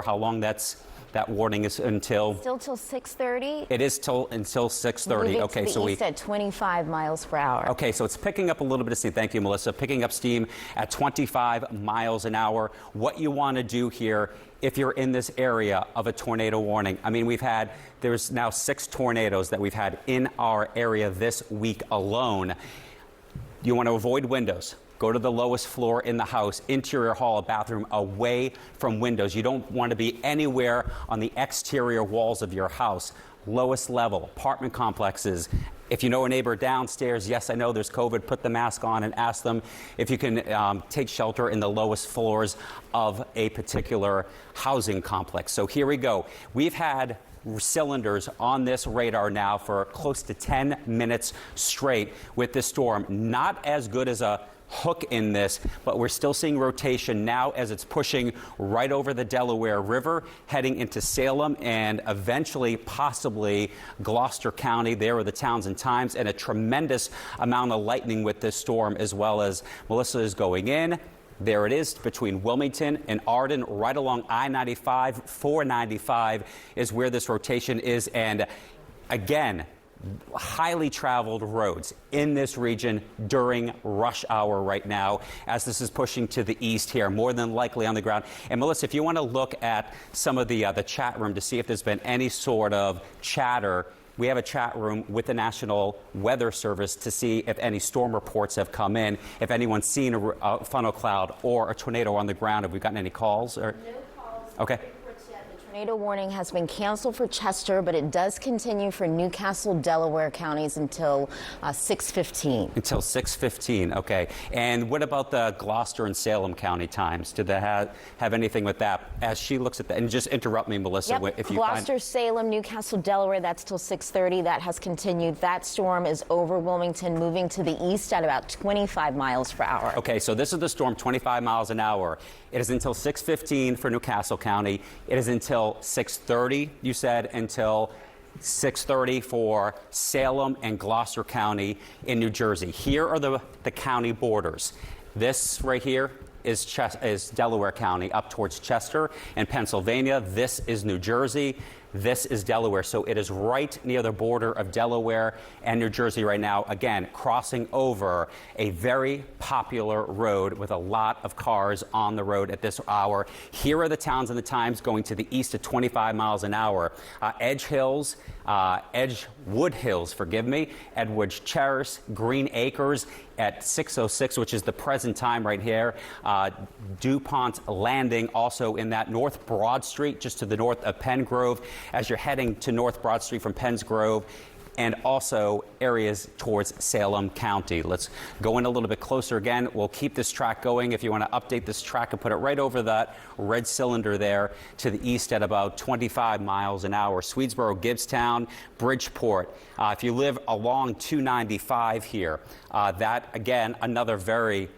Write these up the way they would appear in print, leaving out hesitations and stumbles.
how long that warning is until? Still till 6:30. It is until 6:30. Okay, so we at 25 miles per hour. Okay, so it's picking up a little bit of steam. Thank you, Melissa. Picking up steam at 25 miles an hour. What you want to do here, if you're in this area of a tornado warning, I mean, there's now 6 tornadoes that we've had in our area this week alone. You want to avoid windows. Go to the lowest floor in the house, interior hall, bathroom, away from windows. You don't want to be anywhere on the exterior walls of your house. Lowest level, apartment complexes. If you know a neighbor downstairs, yes, I know there's COVID, put the mask on and ask them if you can take shelter in the lowest floors of a particular housing complex. So here we go. We've had cylinders on this radar now for close to 10 minutes straight with this storm. Not as good as a hook in this, but we're still seeing rotation now as it's pushing right over the Delaware River, heading into Salem and eventually possibly Gloucester County. There are the towns and times, and a tremendous amount of lightning with this storm, as well as Melissa is going in. There it is between Wilmington and Arden, right along I-95. 495 is where this rotation is. And again, highly traveled roads in this region during rush hour right now as this is pushing to the east here, more than likely on the ground. And Melissa, if you want to look at some of the chat room to see if there's been any sort of chatter, we have a chat room with the National Weather Service to see if any storm reports have come in, if anyone's seen a funnel cloud or a tornado on the ground. Have we gotten any calls? Or? No calls. Okay. Tornado warning has been canceled for Chester, but it does continue for Newcastle, Delaware counties until 6:15. Until 6:15, okay. And what about the Gloucester and Salem County times? Did they have anything with that? As she looks at that, and just interrupt me, Melissa, yep. if you Gloucester, Salem, Newcastle, Delaware, that's till 6:30. That has continued. That storm is over Wilmington, moving to the east at about 25 miles per hour. Okay, so this is the storm, 25 miles an hour. It is until 6:15 for Newcastle County. It is until 6:30, you said, until 6:30 for Salem and Gloucester County in New Jersey. Here are the county borders. This right here is Delaware County up towards Chester and Pennsylvania. This is New Jersey. This is Delaware. So it is right near the border of Delaware and New Jersey right now. Again, crossing over a very popular road with a lot of cars on the road at this hour. Here are the towns and the times going to the east at 25 miles an hour. Edgewood Hills, Edward's Terrace, Green Acres at 6:06, which is the present time right here. DuPont Landing, also in that North Broad Street, just to the north of Penn Grove, as you're heading to North Broad Street from Penns Grove, and also areas towards Salem County. Let's go in a little bit closer again. We'll keep this track going. If you want to update this track and put it right over that red cylinder there to the east at about 25 miles an hour. Swedesboro, Gibbstown, Bridgeport. If you live along 295 here, that, again, another very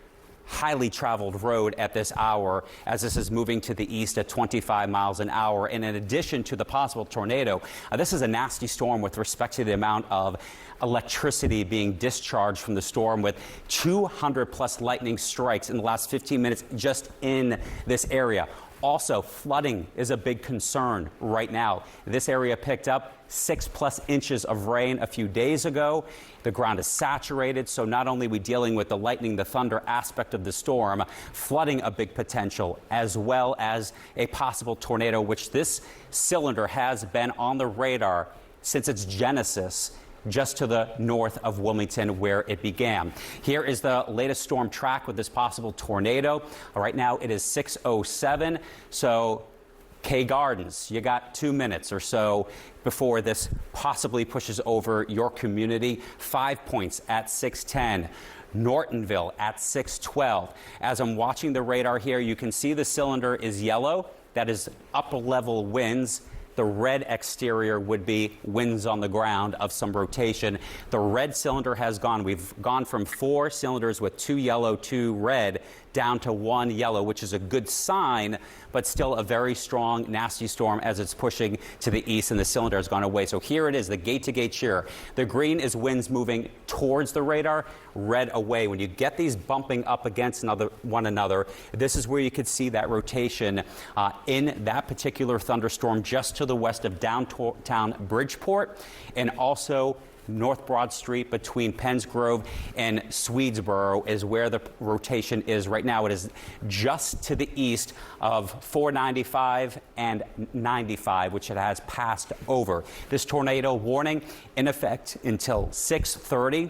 highly traveled road at this hour as this is moving to the east at 25 miles an hour. And in addition to the possible tornado, this is a nasty storm with respect to the amount of electricity being discharged from the storm, with 200 plus lightning strikes in the last 15 minutes just in this area. Also, flooding is a big concern right now. This area picked up 6+ inches of rain a few days ago. The ground is saturated, so not only are we dealing with the lightning, the thunder aspect of the storm, flooding a big potential, as well as a possible tornado, which this cylinder has been on the radar since its genesis, just to the north of Wilmington where it began. Here is the latest storm track with this possible tornado. Right now it is 6:07, so Kay Gardens, you got 2 minutes or so before this possibly pushes over your community. 5 points at 6:10. Nortonville at 6:12. As I'm watching the radar here, you can see the cylinder is yellow. That is upper level winds. The red exterior would be winds on the ground of some rotation. The red cylinder has gone. We've gone from 4 cylinders with 2 yellow, 2 red down to 1 yellow, which is a good sign, but still a very strong, nasty storm as it's pushing to the east and the cylinder has gone away. So here it is, the gate-to-gate shear. The green is winds moving towards the radar, red away. When you get these bumping up against one another, this is where you could see that rotation in that particular thunderstorm just to the west of downtown Bridgeport, and also North Broad Street between Penns Grove and Swedesboro is where the rotation is right now. It is just to the east of 495 and 95, which it has passed over. This tornado warning in effect until 6:30.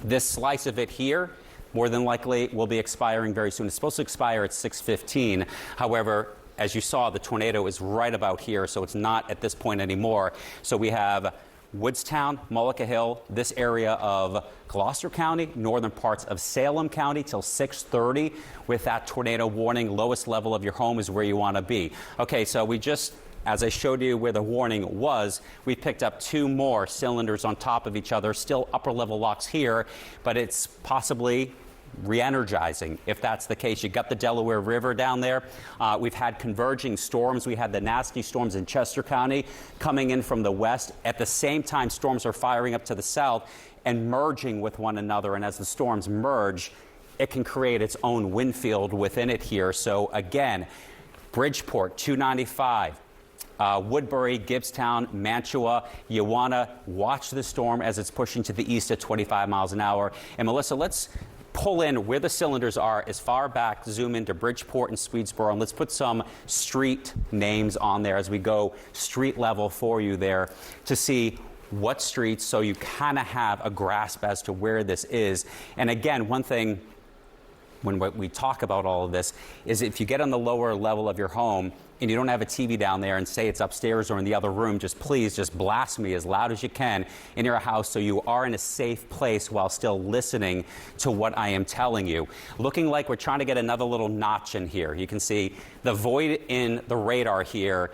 This slice of it here more than likely will be expiring very soon. It's supposed to expire at 6:15. However, as you saw, the tornado is right about here, so it's not at this point anymore. So we have Woodstown, Mullica Hill, this area of Gloucester County, northern parts of Salem County till 6:30 with that tornado warning. Lowest level of your home is where you want to be. Okay, so we just, as I showed you where the warning was, we picked up 2 more cylinders on top of each other, still upper level locks here, but it's possibly re-energizing if that's the case. You got the Delaware River down there. We've had converging storms. We had the nasty storms in Chester County coming in from the west. At the same time, storms are firing up to the south and merging with one another. And as the storms merge, it can create its own wind field within it here. So again, Bridgeport, 295. Woodbury, Gibbstown, Mantua. You want to watch the storm as it's pushing to the east at 25 miles an hour. And Melissa, let's pull in where the cylinders are as far back, zoom into Bridgeport and Swedesboro, and let's put some street names on there as we go street level for you there to see what streets, so you kind of have a grasp as to where this is. And again, one thing when we talk about all of this is if you get on the lower level of your home and you don't have a TV down there and say it's upstairs or in the other room, please blast me as loud as you can in your house so you are in a safe place while still listening to what I am telling you. Looking like we're trying to get another little notch in here. You can see the void in the radar here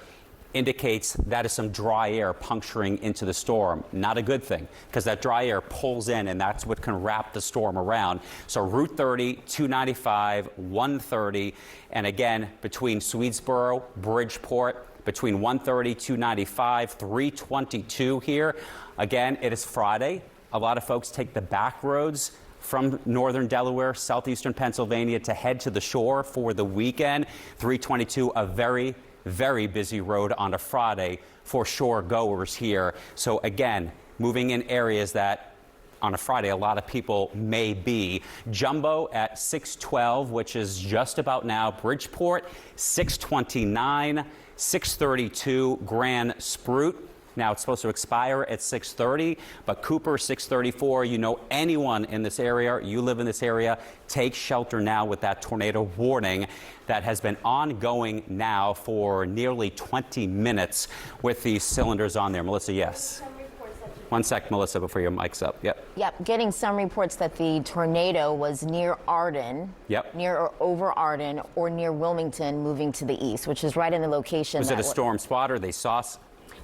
indicates that is some dry air puncturing into the storm. Not a good thing, because that dry air pulls in and that's what can wrap the storm around. So Route 30, 295, 130, and again, between Swedesboro, Bridgeport, between 130, 295, 322 here. Again, it is Friday. A lot of folks take the back roads from northern Delaware, southeastern Pennsylvania to head to the shore for the weekend. 322, a very busy road on a Friday for shore goers here. So again, moving in areas that on a Friday a lot of people may be. Jumbo at 612, which is just about now. Bridgeport, 629, 632, Grand Spruit. Now, it's supposed to expire at 6:30, but Cooper, 6:34. You know anyone in this area, you live in this area, take shelter now with that tornado warning that has been ongoing now for nearly 20 minutes with these cylinders on there. Melissa, yes? One sec, Melissa, before your mic's up. Yep, getting some reports that the tornado was near Arden, near or over Arden, or near Wilmington, moving to the east, which is right in the location. Was it a storm spotter? They saw...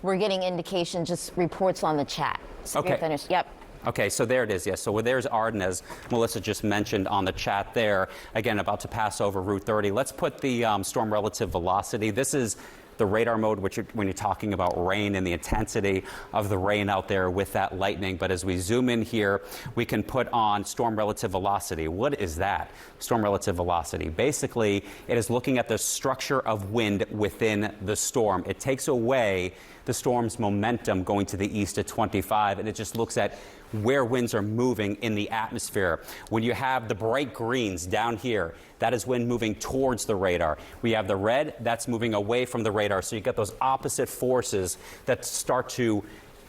We're getting indication, just reports on the chat. So okay. Yep. Okay, so there it is, yes. So there's Arden, as Melissa just mentioned on the chat there. Again, about to pass over Route 30. Let's put the storm relative velocity. This is the radar mode, when you're talking about rain and the intensity of the rain out there with that lightning. But as we zoom in here, we can put on storm relative velocity. What is that? Storm relative velocity. Basically, it is looking at the structure of wind within the storm. It takes away the storm's momentum going to the east at 25, and it just looks at where winds are moving in the atmosphere. When you have the bright greens down here, that is wind moving towards the radar. We have the red, that's moving away from the radar. So you get those opposite forces that start to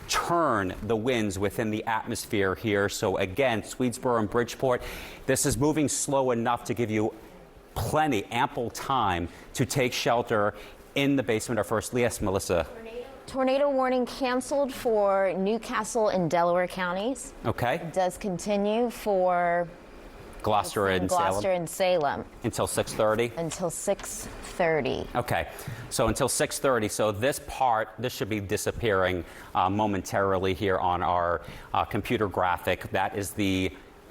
turn the winds within the atmosphere here. So again, Swedesboro and Bridgeport, this is moving slow enough to give you ample time to take shelter in the basement or first. Yes, Melissa. Tornado warning canceled for Newcastle and Delaware counties. Okay. It does continue for Gloucester and Salem. Until 6:30? Until 6:30. Okay. So until 6:30. So this should be disappearing momentarily here on our computer graphic. That is the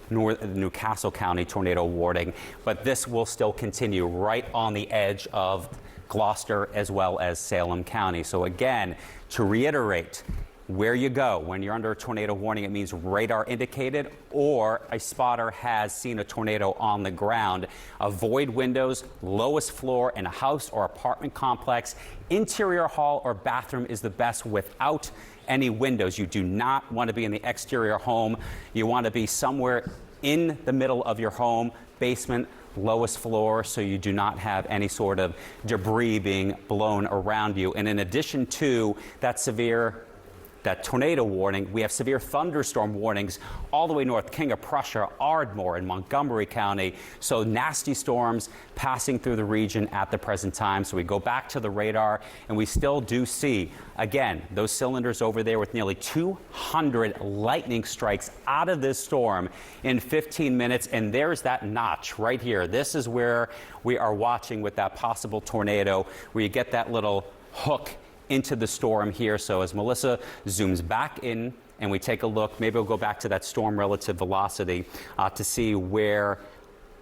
Newcastle County tornado warning, but this will still continue right on the edge of Gloucester as well as Salem County. So again, to reiterate, where you go when you're under a tornado warning, it means radar indicated or a spotter has seen a tornado on the ground. Avoid windows, lowest floor in a house or apartment complex. Interior hall or bathroom is the best without any windows. You do not want to be in the exterior home. You want to be somewhere in the middle of your home, basement, lowest floor, so you do not have any sort of debris being blown around you. And in addition to that tornado warning, we have severe thunderstorm warnings all the way north, King of Prussia, Ardmore, and Montgomery County. So nasty storms passing through the region at the present time. So we go back to the radar, and we still do see, again, those cylinders over there with nearly 200 lightning strikes out of this storm in 15 minutes. And there's that notch right here. This is where we are watching with that possible tornado, where you get that little hook into the storm here. So as Melissa zooms back in and we take a look, maybe we'll go back to that storm relative velocity to see where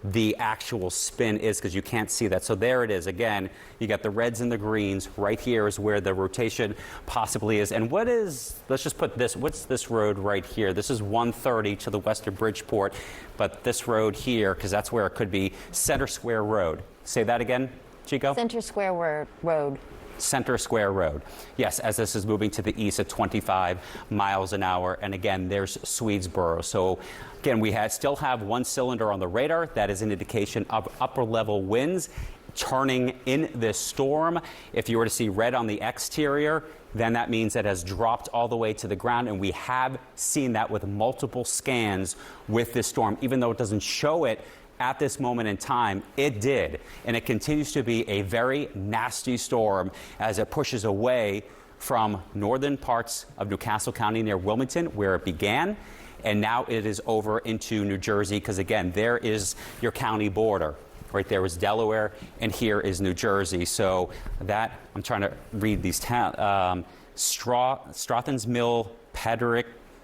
the actual spin is, because you can't see that. So there it is. Again, you got the reds and the greens. Right here is where the rotation possibly is. And let's just put this, what's this road right here? This is 130 to the west of Bridgeport, but this road here, because that's where it could be, Center Square Road. Say that again, Chico? Center Square Road. Center Square Road. Yes, as this is moving to the east at 25 miles an hour. And again, there's Swedesboro. So again, we still have one cylinder on the radar. That is an indication of upper level winds turning in this storm. If you were to see red on the exterior, then that means it has dropped all the way to the ground. And we have seen that with multiple scans with this storm. Even though it doesn't show it at this moment in time, it did. And it continues to be a very nasty storm as it pushes away from northern parts of Newcastle County near Wilmington, where it began. And now it is over into New Jersey, because again, there is your county border. Right there is Delaware, and here is New Jersey. So that, I'm trying to read these towns, Strathens Mill,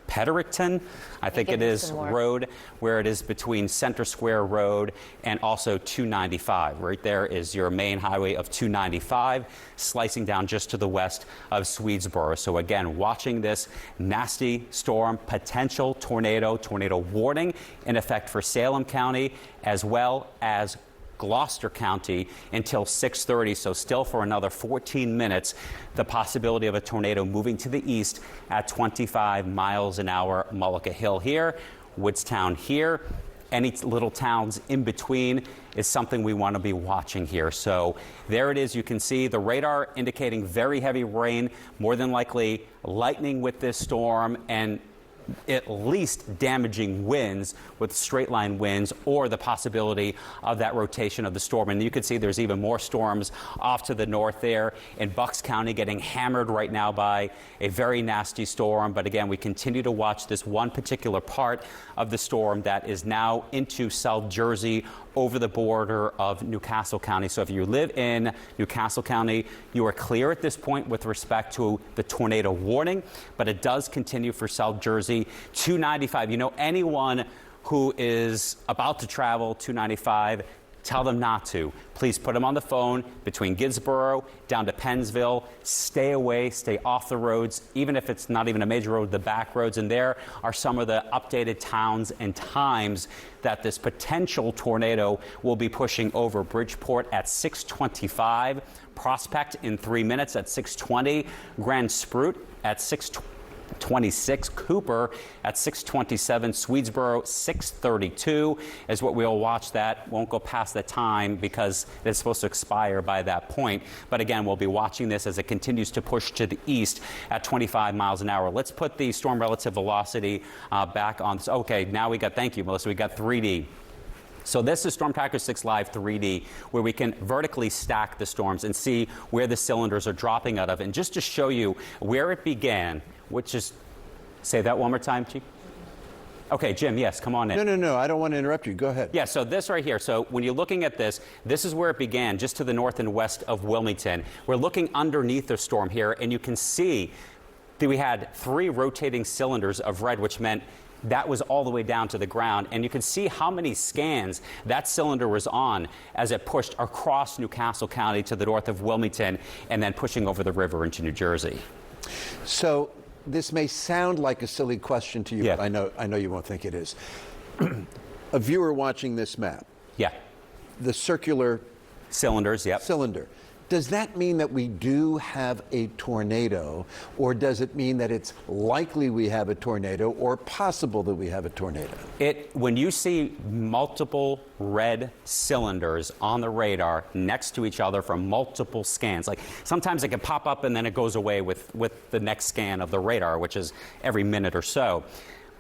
Pedericton, I think it is, road, where it is between Center Square Road and also 295. Right there is your main highway of 295, slicing down just to the west of Swedesboro. So again, watching this nasty storm, potential tornado warning in effect for Salem County as well as Gloucester County until 6:30, so still for another 14 minutes, the possibility of a tornado moving to the east at 25 miles an hour. Mullica Hill here, Woodstown here, any little towns in between is something we want to be watching here. So there it is. You can see the radar indicating very heavy rain, more than likely lightning with this storm, and at least damaging winds with straight line winds, or the possibility of that rotation of the storm. And you can see there's even more storms off to the north there in Bucks County, getting hammered right now by a very nasty storm. But again, we continue to watch this one particular part of the storm that is now into South Jersey, over the border of Newcastle County. So if you live in Newcastle County, you are clear at this point with respect to the tornado warning, but it does continue for South Jersey. 295, you know, anyone who is about to travel 295, tell them not to. Please put them on the phone between Gidsboro down to Pennsville. Stay away, stay off the roads, even if it's not even a major road, the back roads. And there are some of the updated towns and times that this potential tornado will be pushing over. Bridgeport at 6:25, Prospect in 3 minutes at 6:20, Grand Spruit at 6:26, Cooper at 6:27, Swedesboro 6:32 is what we'll watch. That won't go past the time because it's supposed to expire by that point. But again, we'll be watching this as it continues to push to the east at 25 miles an hour. Let's put the storm relative velocity back on. Okay, now we got, thank you, Melissa, we got 3D. So this is Storm Tracker 6 Live 3D, where we can vertically stack the storms and see where the cylinders are dropping out of. And just to show you where it began, which is, say that one more time, Chief. Okay, Jim, yes, come on in. No, I don't want to interrupt you. Go ahead. Yeah, so this right here. So when you're looking at this, this is where it began, just to the north and west of Wilmington. We're looking underneath the storm here, and you can see that we had 3 rotating cylinders of red, which meant that was all the way down to the ground. And you can see how many scans that cylinder was on as it pushed across Newcastle County to the north of Wilmington and then pushing over the river into New Jersey. So this may sound like a silly question to you, Yeah. but I know you won't think it is. A viewer watching this map, Yeah. the circular Cylinders, yep. cylinder, does that mean that we do have a tornado, or does it mean that it's likely we have a tornado or possible that we have a tornado? When you see multiple red cylinders on the radar next to each other from multiple scans, like sometimes it can pop up and then it goes away with the next scan of the radar, which is every minute or so.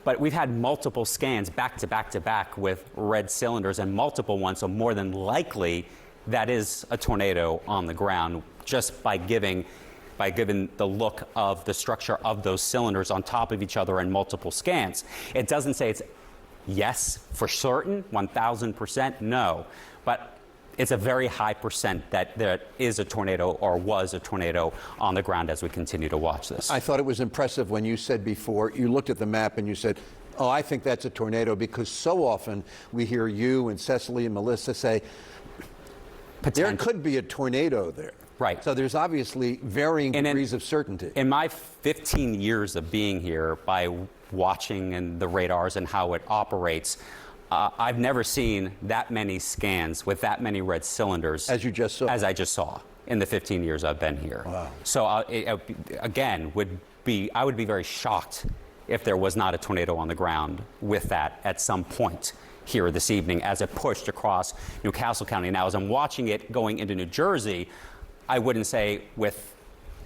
But we've had multiple scans back to back to back with red cylinders and multiple ones, so more than likely that is a tornado on the ground just by giving the look of the structure of those cylinders on top of each other in multiple scans. It doesn't say it's yes for certain, 1,000%, no. But it's a very high percent that there is a tornado or was a tornado on the ground as we continue to watch this. I thought it was impressive when you said before, you looked at the map and you said, oh, I think that's a tornado, because so often we hear you and Cecily and Melissa say, there could be a tornado there. Right. So there's obviously varying degrees of certainty. In my 15 years of being here, by watching and the radars and how it operates, I've never seen that many scans with that many red cylinders. As you just saw. As I just saw in the 15 years I've been here. Wow. So again, I would be very shocked if there was not a tornado on the ground with that at some point here this evening as it pushed across Newcastle County. Now, as I'm watching it going into New Jersey, I wouldn't say with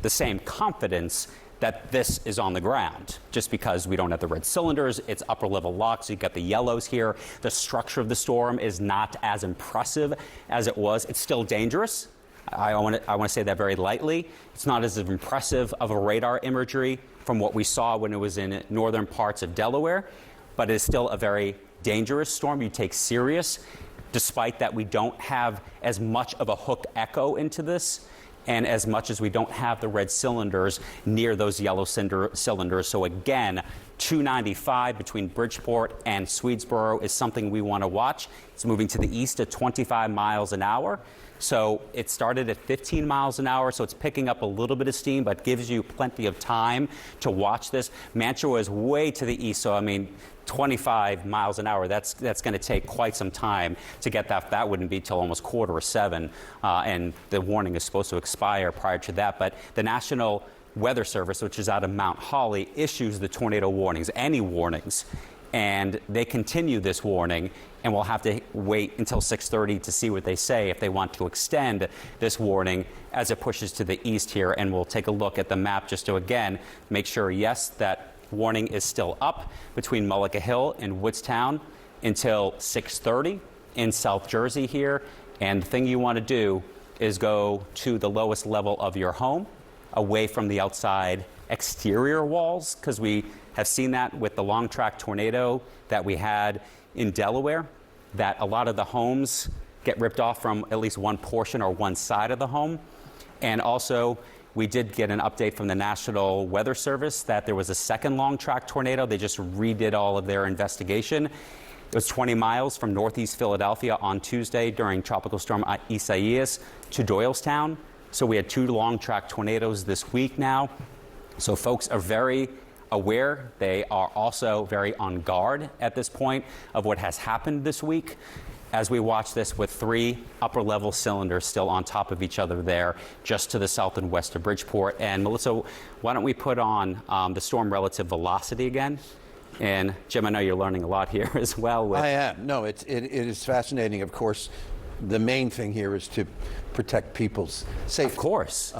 the same confidence that this is on the ground, just because we don't have the red cylinders. It's upper level locks. You've got the yellows here. The structure of the storm is not as impressive as it was. It's still dangerous. I want to say that very lightly. It's not as impressive of a radar imagery from what we saw when it was in northern parts of Delaware, but it's still a very dangerous storm you take serious, despite that we don't have as much of a hook echo into this, and as much as we don't have the red cylinders near those yellow cylinders. So again, 295 between Bridgeport and Swedesboro is something we want to watch. It's moving to the east at 25 miles an hour. So it started at 15 miles an hour, so it's picking up a little bit of steam, but gives you plenty of time to watch this. Mantua is way to the east, so I mean, 25 miles an hour, that's going to take quite some time to get that. That wouldn't be till almost 6:45, and the warning is supposed to expire prior to that. But the National Weather Service, which is out of Mount Holly, issues the tornado warnings, any warnings, and they continue this warning, and we'll have to wait until 6:30 to see what they say if they want to extend this warning as it pushes to the east here. And we'll take a look at the map just to, again, make sure, yes, that warning is still up between Mullica Hill and Woodstown until 6:30 in South Jersey here. And the thing you want to do is go to the lowest level of your home, away from the outside exterior walls, because we have seen that with the long track tornado that we had in Delaware, that a lot of the homes get ripped off from at least one portion or one side of the home. And also, we did get an update from the National Weather Service that there was a second long track tornado. They just redid all of their investigation. It was 20 miles from northeast Philadelphia on Tuesday during Tropical Storm Isaias to Doylestown. So we had 2 long track tornadoes this week now. So folks are very aware. They are also very on guard at this point of what has happened this week, as we watch this with 3 upper-level cylinders still on top of each other there, just to the south and west of Bridgeport. And Melissa, why don't we put on the storm relative velocity again? And Jim, I know you're learning a lot here as well. I am. No, it is fascinating. Of course, the main thing here is to protect people's safety. Of course.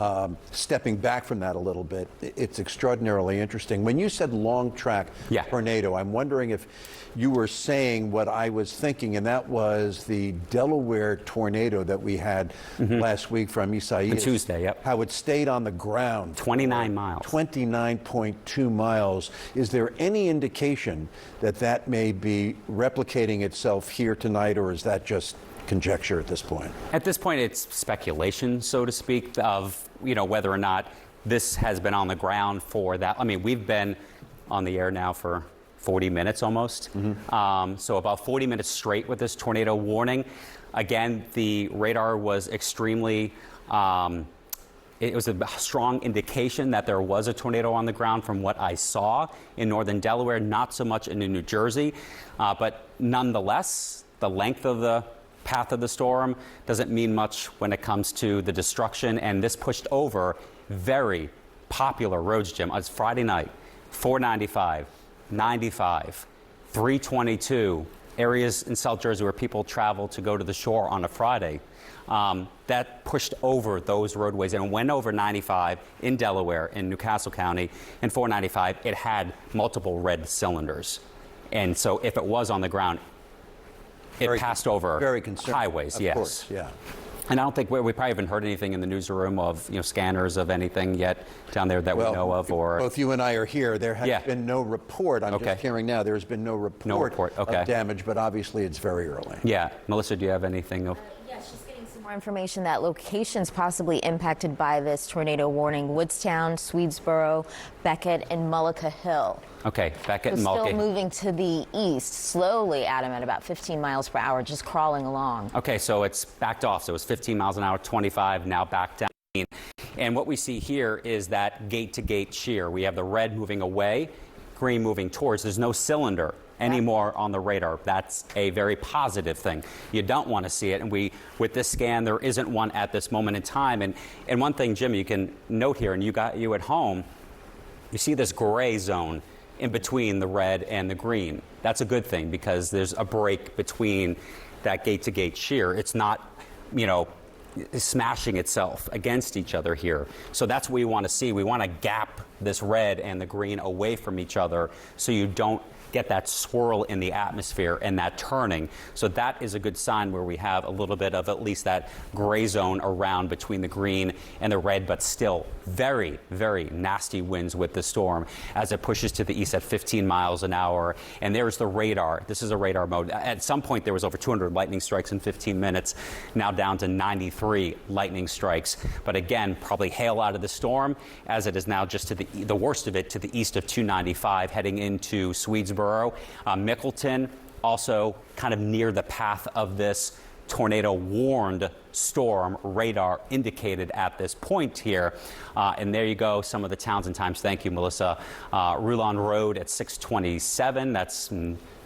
Stepping back from that a little bit, it's extraordinarily interesting. When you said long track tornado, I'm wondering if you were saying what I was thinking, and that was the Delaware tornado that we had last week from Isaias. Tuesday, yep. How it stayed on the ground. 29 miles. 29.2 miles. Is there any indication that that may be replicating itself here tonight, or is that just conjecture at this point? At this point, it's speculation, so to speak, of whether or not this has been on the ground for that. I mean, we've been on the air now for 40 minutes almost. So about 40 minutes straight with this tornado warning. Again, the radar was extremely, it was a strong indication that there was a tornado on the ground from what I saw in northern Delaware, not so much in New Jersey. But nonetheless, the length of the path of the storm doesn't mean much when it comes to the destruction. And this pushed over very popular roads, Jim. It's Friday night, 495, 95, 322, areas in South Jersey where people travel to go to the shore on a Friday. That pushed over those roadways and went over 95 in Delaware, in Newcastle County, and 495, it had multiple red cylinders. And so if it was on the ground, it passed over highways, yes. Course, yeah. And I don't think we probably haven't heard anything in the newsroom of scanners of anything yet down there that we know of. Or both you and I are here. There has been no report. I'm just hearing now. There's been no report of damage, but obviously it's very early. Yeah, Melissa, do you have anything? Yes, just getting some more information that locations possibly impacted by this tornado warning: Woodstown, Swedesboro, Beckett, and Mullica Hill. Okay, Beckett and Mullica. Still moving to the east, slowly, Adam, at about 15 miles per hour, just crawling along. Okay, so it's backed off. So it was 15 miles an hour, 25, now back down. And what we see here is that gate-to-gate shear. We have the red moving away, green moving towards. There's no cylinder anymore on the radar. That's a very positive thing. You don't want to see it. And with this scan, there isn't one at this moment in time. And one thing, Jim, you can note here, and you at home, you see this gray zone in between the red and the green. That's a good thing because there's a break between that gate-to-gate shear. It's not, smashing itself against each other here. So that's what we want to see. We want to gap this red and the green away from each other so you don't get that swirl in the atmosphere and that turning. So that is a good sign where we have a little bit of at least that gray zone around between the green and the red, but still very, very nasty winds with the storm as it pushes to the east at 15 miles an hour. And there's the radar. This is a radar mode. At some point, there was over 200 lightning strikes in 15 minutes, now down to 93 lightning strikes. But again, probably hail out of the storm as it is now just to the worst of it to the east of 295 heading into Swedesboro. Mickleton, also kind of near the path of this tornado warned storm, radar indicated at this point here. And there you go, some of the towns and times. Thank you, Melissa. Rulon Road at 6:27, that's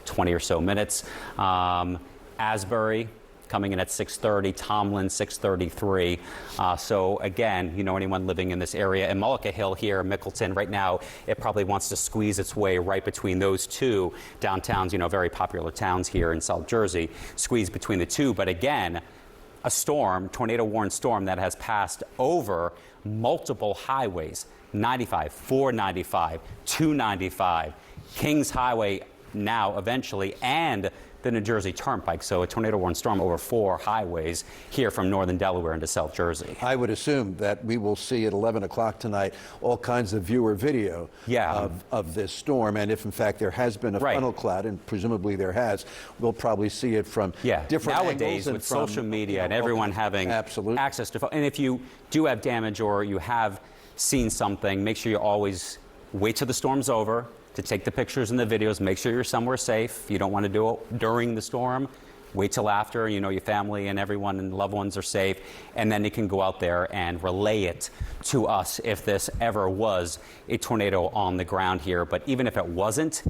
20 or so minutes. Asbury coming in at 6:30, Tomlin 6:33. So again, anyone living in this area. And Mullica Hill here, Mickleton, right now, it probably wants to squeeze its way right between those two downtowns, very popular towns here in South Jersey, squeeze between the two. But again, a storm, tornado-warned storm that has passed over multiple highways, 95, 495, 295, Kings Highway now eventually, and the New Jersey Turnpike. So a tornado-warned storm over 4 highways here from northern Delaware into South Jersey. I would assume that we will see at 11 o'clock tonight all kinds of viewer video of this storm. And if, in fact, there has been a funnel cloud, and presumably there has, we'll probably see it from different nowadays angles with social media and everyone having access to. And if you do have damage or you have seen something, make sure you always wait till the storm's over to take the pictures and the videos. Make sure you're somewhere safe. You don't want to do it during the storm. Wait till after, your family and everyone and loved ones are safe, and then you can go out there and relay it to us if this ever was a tornado on the ground here. But even if it wasn't,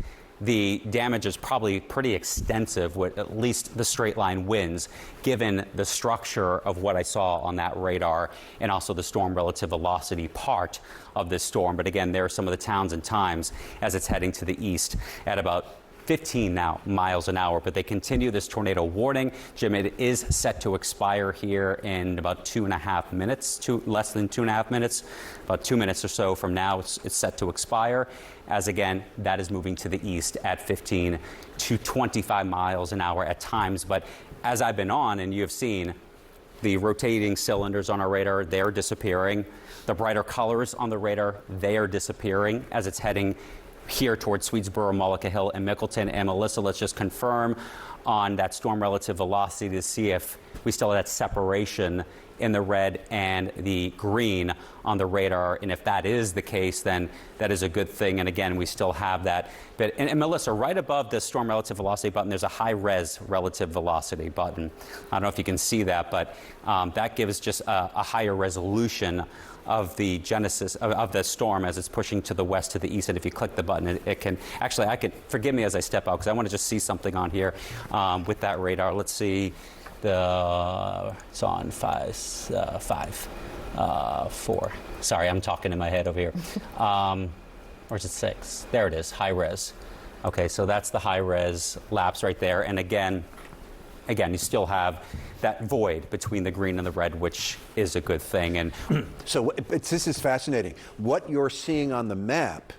the damage is probably pretty extensive with at least the straight line winds, given the structure of what I saw on that radar and also the storm relative velocity part of this storm. But again, there are some of the towns and times as it's heading to the east at about 15 now miles an hour, but they continue this tornado warning. Jim, it is set to expire here in about 2.5 minutes, less than 2.5 minutes, about 2 minutes or so from now. It's set to expire, as again, that is moving to the east at 15 to 25 miles an hour at times. But as I've been on, and you have seen, the rotating cylinders on our radar, they're disappearing. The brighter colors on the radar, they are disappearing as it's heading here towards Swedesboro, Mullica Hill, and Mickleton. And Melissa, let's just confirm on that storm relative velocity to see if we still have that separation in the red and the green on the radar. And if that is the case, then that is a good thing. And again, we still have that. But, and Melissa, right above the storm relative velocity button, there's a high-res relative velocity button. I don't know if you can see that, but that gives just a higher resolution of the genesis of the storm as it's pushing to the west, to the east. And if you click the button, it can actually, forgive me as I step out because I want to just see something on here with that radar. Let's see. It's on 4. Sorry, I'm talking in my head over here. Or is it 6? There it is, high res. Okay, so that's the high res lapse right there. And again, you still have that void between the green and the red, which is a good thing. And so this is fascinating. What you're seeing on the map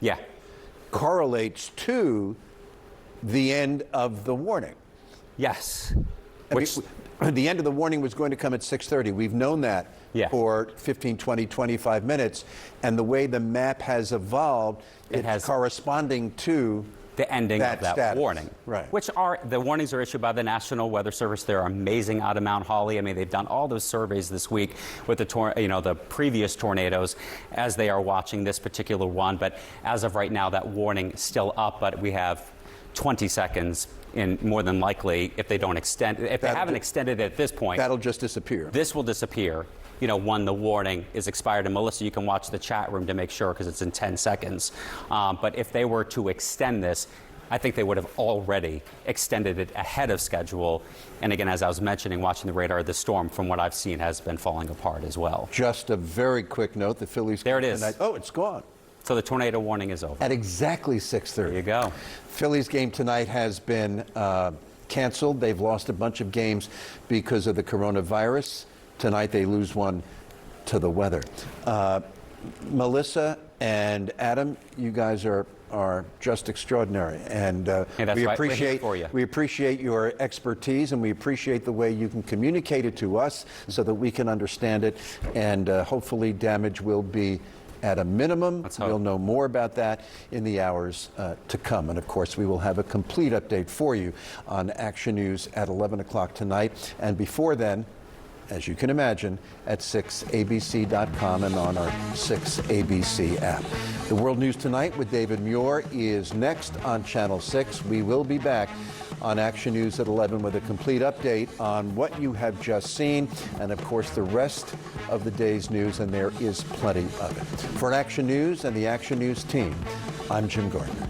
correlates to the end of the warning. Yes. The end of the warning was going to come at 6:30. We've known that for 15, 20, 25 minutes. And the way the map has evolved, it's corresponding to the ending of that status. Warning. Right. Which the warnings are issued by the National Weather Service. They're amazing out of Mount Holly. I mean, they've done all those surveys this week with the previous tornadoes as they are watching this particular one. But as of right now, that warning is still up, but we have 20 seconds in more than likely if they don't extend. If they haven't extended it at this point, that'll just disappear. This will disappear, when the warning is expired. And Melissa, you can watch the chat room to make sure because it's in 10 seconds. But if they were to extend this, I think they would have already extended it ahead of schedule. And again, as I was mentioning, watching the radar, the storm, from what I've seen, has been falling apart as well. Just a very quick note: the Phillies. There it is. Tonight. Oh, it's gone. So the tornado warning is over. At exactly 6:30. There you go. Phillies game tonight has been canceled. They've lost a bunch of games because of the coronavirus. Tonight they lose one to the weather. Melissa and Adam, you guys are just extraordinary, and we appreciate your expertise, and we appreciate the way you can communicate it to us so that we can understand it, and hopefully damage will be at a minimum. We'll know more about that in the hours to come. And of course, we will have a complete update for you on Action News at 11 o'clock tonight. And before then, as you can imagine, at 6abc.com and on our 6ABC app. The World News Tonight with David Muir is next on Channel 6. We will be back on Action News at 11 with a complete update on what you have just seen and, of course, the rest of the day's news, and there is plenty of it. For Action News and the Action News team, I'm Jim Gardner.